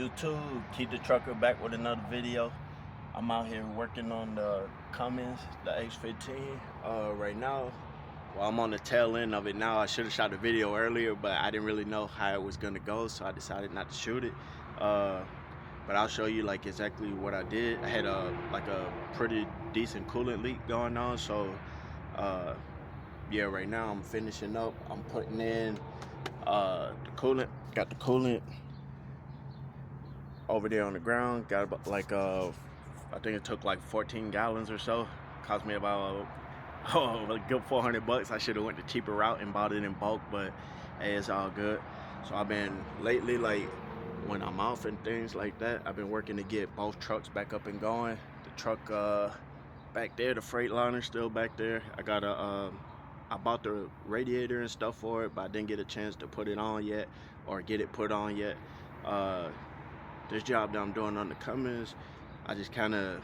YouTube, Keep the Trucker back with another video. I'm out here working on the Cummins, the X15 right now. Well, I'm on the tail end of it now. I should have shot the video earlier, but I didn't really know how it was gonna go, so I decided not to shoot it. But I'll show you like exactly what I did. I had a pretty decent coolant leak going on, so yeah, right now I'm finishing up. I'm putting in the coolant. Got the coolant over there on the ground. Got about like I think it took like 14 gallons or so. Cost me about a good 400 bucks. I should have went the cheaper route and bought it in bulk, but hey, it's all good. So I've been lately, like when I'm off and things like that, I've been working to get both trucks back up and going. The truck back there, the Freightliner still back there. I got I bought the radiator and stuff for it, but I didn't get a chance to put it on yet or get it put on yet. This job that I'm doing on the Cummins, I just kind of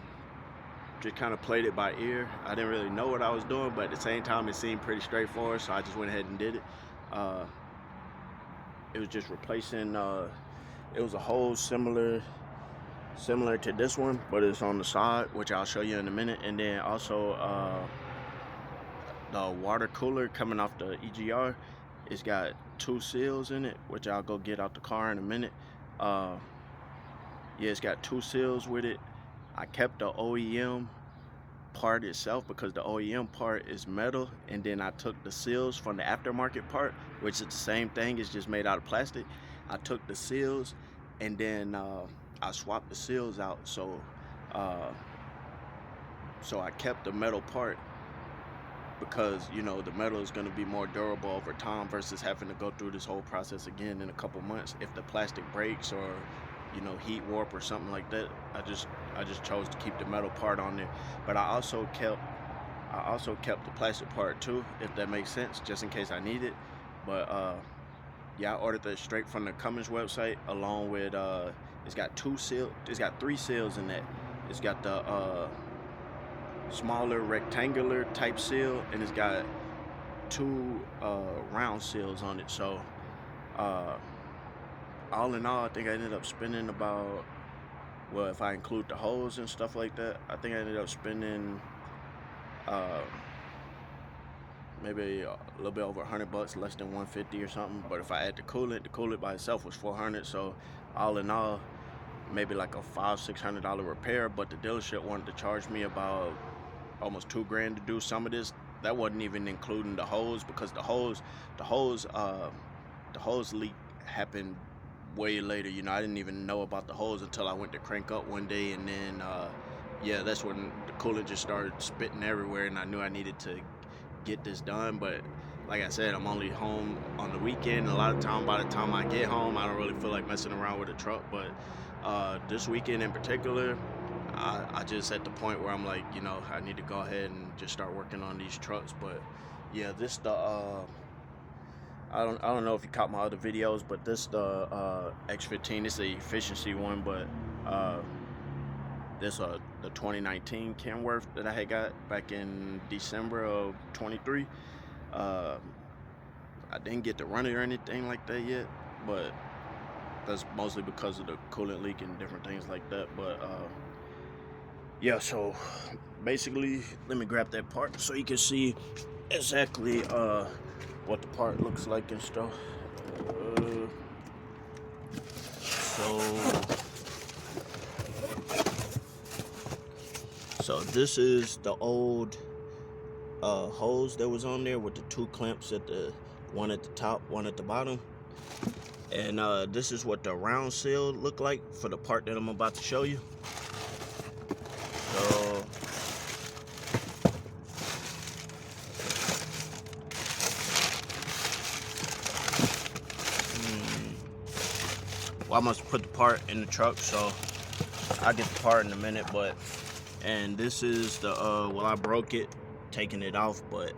played it by ear. I didn't really know what I was doing, but at the same time it seemed pretty straightforward, so I just went ahead and did it. It was just replacing it was a hose similar to this one, but it's on the side, which I'll show you in a minute. And then also the water cooler coming off the EGR, it's got 2 seals in it, which I'll go get out the car in a minute. Yeah, it's got 2 seals with it. I kept the OEM part itself because the OEM part is metal, and then I took the seals from the aftermarket part, which is the same thing, it's just made out of plastic. I took the seals and then I swapped the seals out, so I kept the metal part because, you know, the metal is going to be more durable over time versus having to go through this whole process again in a couple months if the plastic breaks or, you know, heat warp or something like that. I just chose to keep the metal part on there, but I also kept the plastic part too, if that makes sense, just in case I need it. But yeah, I ordered that straight from the Cummins website, along with it's got 3 seals in that. It's got the smaller rectangular type seal, and it's got 2 round seals on it. So all in all, I think I ended up spending about, well, if I include the hose and stuff like that, I think I ended up spending maybe a little bit over 100 bucks, less than 150 or something. But if I add the coolant by itself was 400. So all in all, maybe like a $500-600 repair. But the dealership wanted to charge me about almost $2 grand to do some of this. That wasn't even including the hose, because the hose leak happened way later. You know, I didn't even know about the hose until I went to crank up one day, and then yeah, that's when the coolant just started spitting everywhere, and I knew I needed to get this done. But like I said, I'm only home on the weekend. A lot of time, by the time I get home, I don't really feel like messing around with the truck. But this weekend in particular, I just at the point where I'm like, you know, I need to go ahead and just start working on these trucks. But yeah, this I don't know if you caught my other videos, but this the X15. It's the efficiency one, but this the 2019 Kenworth that I had got back in December of 23. I didn't get to run it or anything like that yet, but that's mostly because of the coolant leak and different things like that. But yeah, so basically, let me grab that part so you can see exactly what the part looks like and stuff. So this is the old hose that was on there with the 2 clamps, one at the top, one at the bottom. And this is what the round seal looked like for the part that I'm about to show you. So well, I must put the part in the truck, so I'll get the part in a minute. But and this is the well, I broke it taking it off, but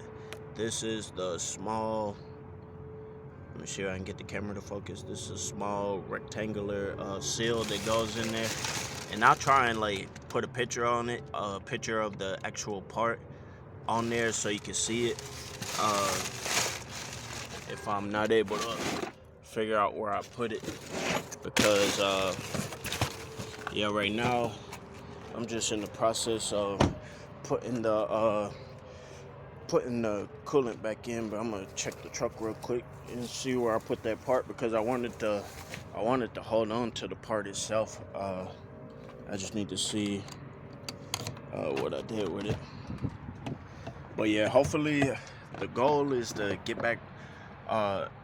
this is the small, let me see if I can get the camera to focus. This is a small rectangular seal that goes in there, and I'll try and like put a picture on it, a picture of the actual part on there so you can see it. If I'm not able to figure out where I put it, because Yeah, right now I'm just in the process of putting the coolant back in, but I'm gonna check the truck real quick and see where I put that part, because I wanted to hold on to the part itself. I just need to see what I did with it. But yeah, hopefully the goal is to get back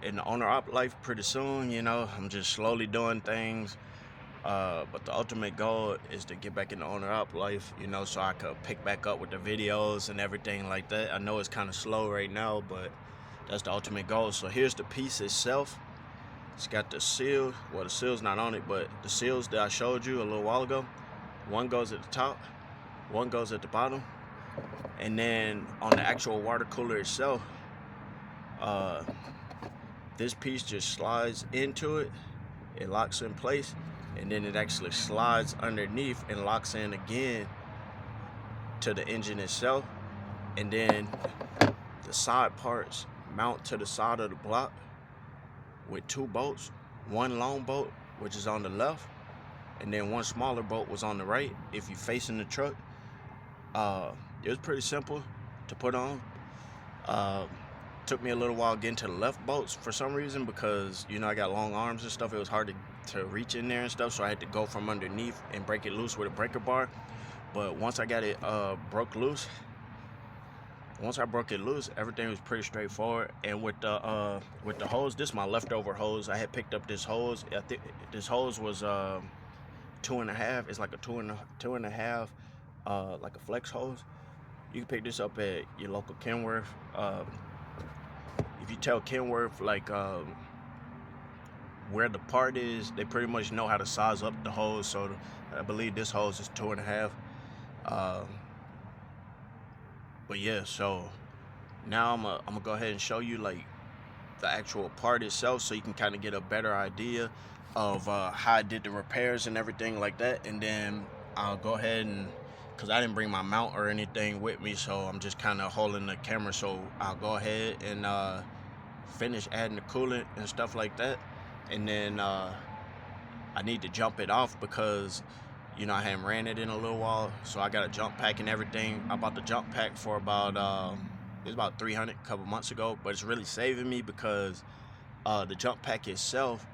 in the owner op life pretty soon. You know, I'm just slowly doing things. But the ultimate goal is to get back in the owner op life, you know, so I could pick back up with the videos and everything like that. I know it's kind of slow right now, but that's the ultimate goal. So here's the piece itself. It's got the seal. Well, the seal's not on it, but the seals that I showed you a little while ago, one goes at the top, one goes at the bottom. And then on the actual water cooler itself, this piece just slides into it. It locks in place, and then it actually slides underneath and locks in again to the engine itself. And then the side parts mount to the side of the block with two bolts. One long bolt, which is on the left, and then one smaller bolt was on the right if you're facing the truck. It was pretty simple to put on. Took me a little while getting to the left bolts for some reason, because, you know, I got long arms and stuff. It was hard to reach in there and stuff, so I had to go from underneath and break it loose with a breaker bar. But once I got it broke loose, everything was pretty straightforward. And with the hose, this is my leftover hose. I had picked up this hose. I think this hose was 2.5. It's like a two and a half, like a flex hose. You can pick this up at your local Kenworth. If you tell Kenworth like where the part is, they pretty much know how to size up the hose. So I believe this hose is 2.5. But yeah, so now I'm gonna go ahead and show you like the actual part itself, so you can kind of get a better idea of how I did the repairs and everything like that. And then I'll go ahead and, because I didn't bring my mount or anything with me, so I'm just kind of holding the camera. So I'll go ahead and finish adding the coolant and stuff like that. And then I need to jump it off because, you know, I hadn't ran it in a little while, so I got a jump pack and everything. I bought the jump pack for about it was about $300 a couple months ago, but it's really saving me because the jump pack itself,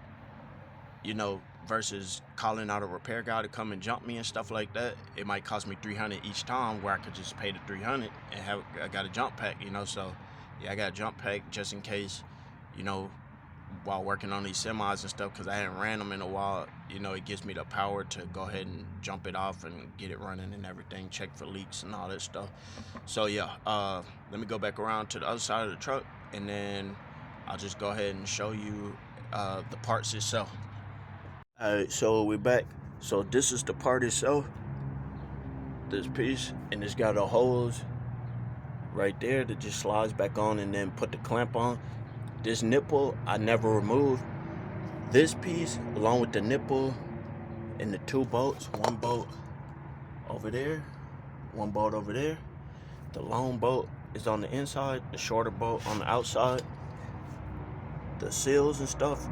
you know, versus calling out a repair guy to come and jump me and stuff like that, it might cost me $300 each time, where I could just pay the $300 and I got a jump pack, you know. So yeah, I got a jump pack just in case, you know, while working on these semis and stuff, because I hadn't ran them in a while. You know, it gives me the power to go ahead and jump it off and get it running and everything, check for leaks and all that stuff. So yeah, let me go back around to the other side of the truck, and then I'll just go ahead and show you the parts itself. Alright, so we're back. So this is the part itself, this piece, and it's got a hose right there that just slides back on and then put the clamp on. This nipple I never removed. This piece, along with the nipple and the two bolts, one bolt over there, one bolt over there. The long bolt is on the inside, the shorter bolt on the outside. The seals and stuff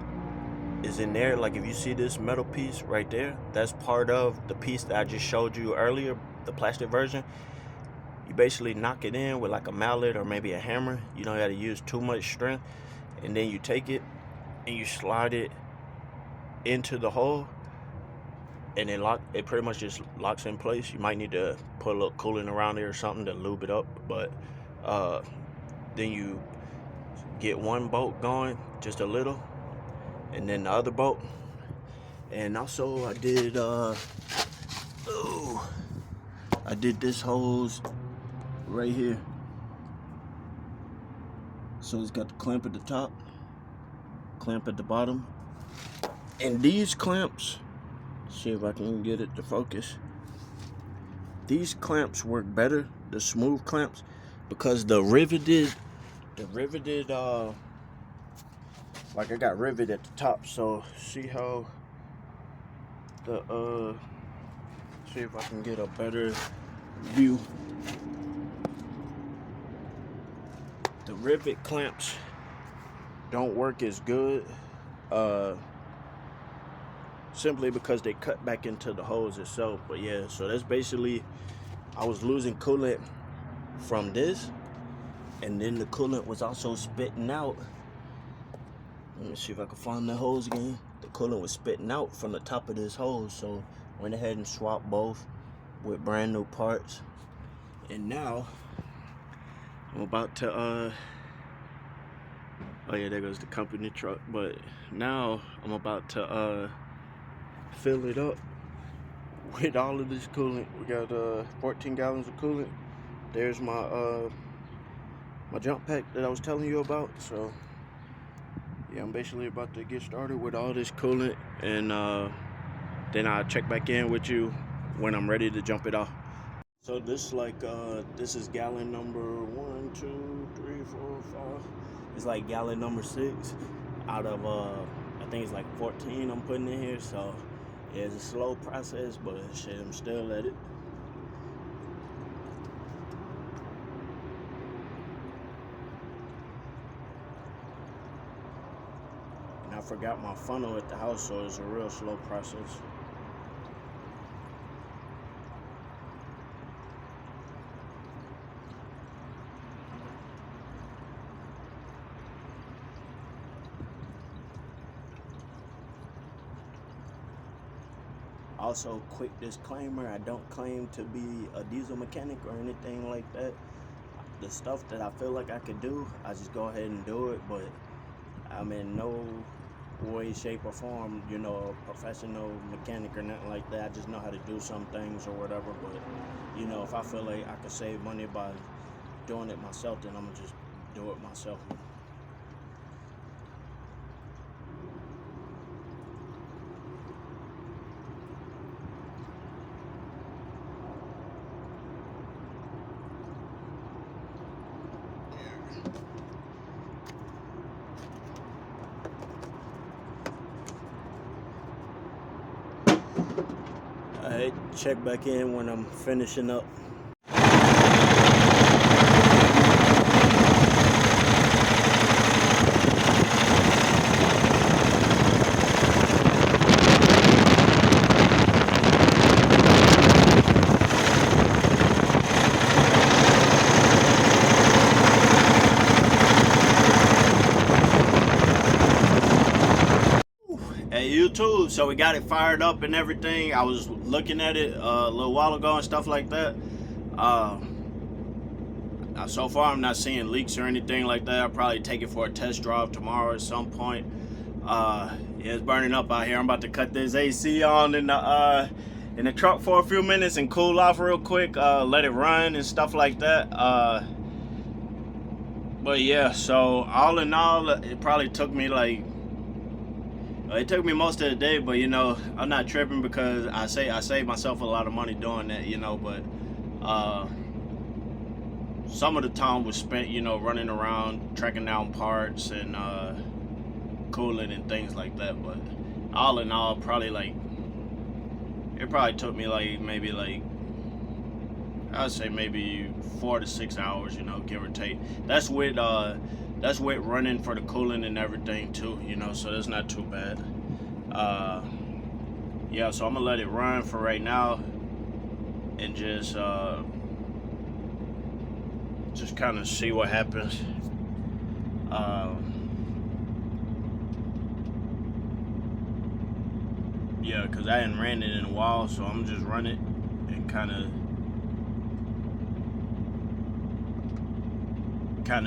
is in there. Like if you see this metal piece right there, that's part of the piece that I just showed you earlier, the plastic version. You basically knock it in with like a mallet or maybe a hammer. You don't have to use too much strength. And then you take it and you slide it into the hole, and it pretty much just locks in place. You might need to put a little coolant around there or something to lube it up, but then you get one bolt going, just a little, and then the other bolt. And also I did this hose right here. So it's got the clamp at the top, clamp at the bottom. And these clamps, see if I can get it to focus. These clamps work better, the smooth clamps, because the riveted, like I got rivet at the top. So see how see if I can get a better view. The rivet clamps don't work as good. simply because they cut back into the hose itself. But yeah, so that's basically, I was losing coolant from this, and then the coolant was also spitting out. Let me see if I can find the hose again. The coolant was spitting out from the top of this hose, so went ahead and swapped both with brand new parts. And now I'm about to oh yeah, there goes the company truck. But now I'm about to fill it up with all of this coolant. We got 14 gallons of coolant. There's my my jump pack that I was telling you about. So yeah, I'm basically about to get started with all this coolant, and then I'll check back in with you when I'm ready to jump it off. So this this is gallon number 1, 2, 3, 4, 5. It's like gallon number 6 out of I think it's like 14 I'm putting in here. So yeah, it's a slow process, but shit, I'm still at it. And I forgot my funnel at the house, so it's a real slow process. Also, quick disclaimer, I don't claim to be a diesel mechanic or anything like that. The stuff that I feel like I could do, I just go ahead and do it, but I'm in no way, shape, or form, you know, a professional mechanic or nothing like that. I just know how to do some things or whatever, but, you know, if I feel like I could save money by doing it myself, then I'm gonna just do it myself. Alright, check back in when I'm finishing up. Hey YouTube, so we got it fired up and everything. I was looking at it a little while ago and stuff like that. So far I'm not seeing leaks or anything like that. I'll probably take it for a test drive tomorrow at some point. Yeah, it's burning up out here. I'm about to cut this AC on in the truck for a few minutes and cool off real quick, let it run and stuff like that. But yeah, so all in all, it probably took me like, it took me most of the day, but you know, I'm not tripping because I saved myself a lot of money doing that, you know. But some of the time was spent, you know, running around tracking down parts and cooling and things like that. But all in all, probably like, it probably took me like maybe like, I'd say maybe 4 to 6 hours, you know, give or take. That's with running for the coolant and everything too, you know, so that's not too bad. Yeah, so I'm gonna let it run for right now and just kind of see what happens. Yeah, because I hadn't ran it in a while, so I'm just run it and kind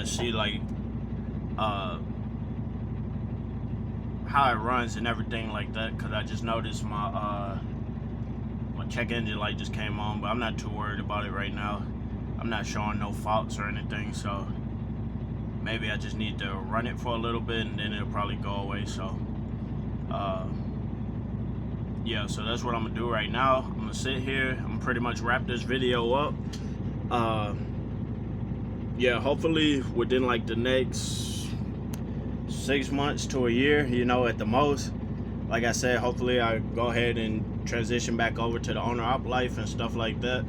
of see like how it runs and everything like that, because I just noticed my check engine light just came on, but I'm not too worried about it right now. I'm not showing no faults or anything, so maybe I just need to run it for a little bit and then it'll probably go away. So yeah, so that's what I'm gonna do right now. I'm gonna sit here, I'm pretty much wrap this video up. Yeah, hopefully within like the next 6 months to a year, you know, at the most. Like I said, hopefully I go ahead and transition back over to the owner-op life and stuff like that.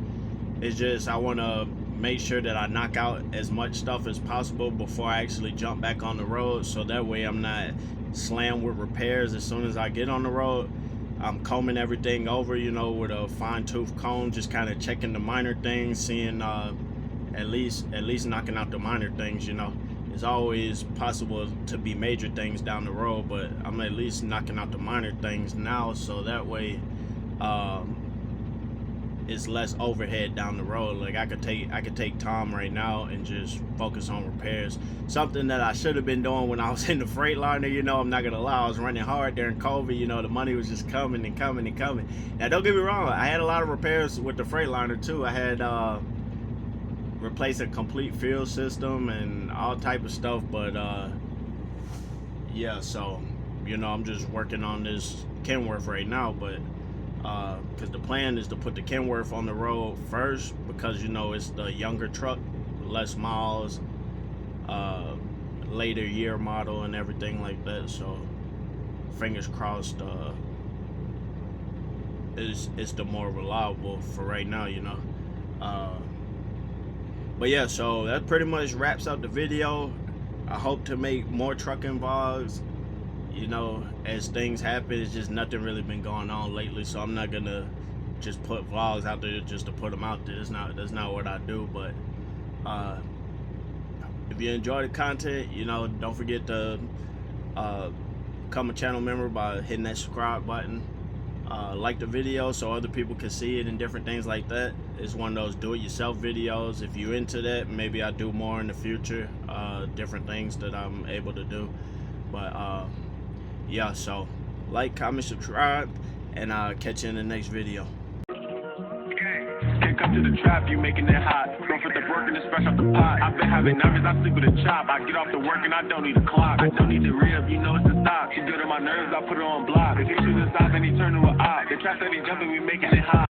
It's just I want to make sure that I knock out as much stuff as possible before I actually jump back on the road, so that way I'm not slammed with repairs as soon as I get on the road. I'm combing everything over, you know, with a fine-tooth comb, just kind of checking the minor things, seeing at least knocking out the minor things, you know. It's always possible to be major things down the road, but I'm at least knocking out the minor things now, so that way it's less overhead down the road. Like I could take time right now and just focus on repairs. Something that I should have been doing when I was in the Freightliner, you know. I'm not gonna lie, I was running hard during COVID, you know. The money was just coming and coming and coming. Now don't get me wrong, I had a lot of repairs with the Freightliner too. I had replaced a complete fuel system and all type of stuff, but yeah, so you know, I'm just working on this Kenworth right now, but because the plan is to put the Kenworth on the road first, because you know it's the younger truck, less miles, later year model and everything like that, so fingers crossed it's the more reliable for right now, you know. But yeah, so that pretty much wraps up the video. I hope to make more trucking vlogs, you know, as things happen. It's just nothing really been going on lately, so I'm not gonna just put vlogs out there just to put them out there. That's not what I do. But if you enjoy the content, you know, don't forget to become a channel member by hitting that subscribe button. Like the video so other people can see it and different things like that. It's one of those do-it-yourself videos. If you're into that, maybe I'll do more in the future, different things that I'm able to do. But yeah, so like, comment, subscribe, and I'll catch you in the next video. Can't come to the trap, you making it hot. Don't put the work in, it's fresh off the pot. I've been having nerves, I sleep with a chop. I get off the work and I don't need a clock. I don't need the rib, you know it's the stop. She good on my nerves, I put her on block. If he shoots inside, then he turn to an op. The trap that he jumping, we making it hot.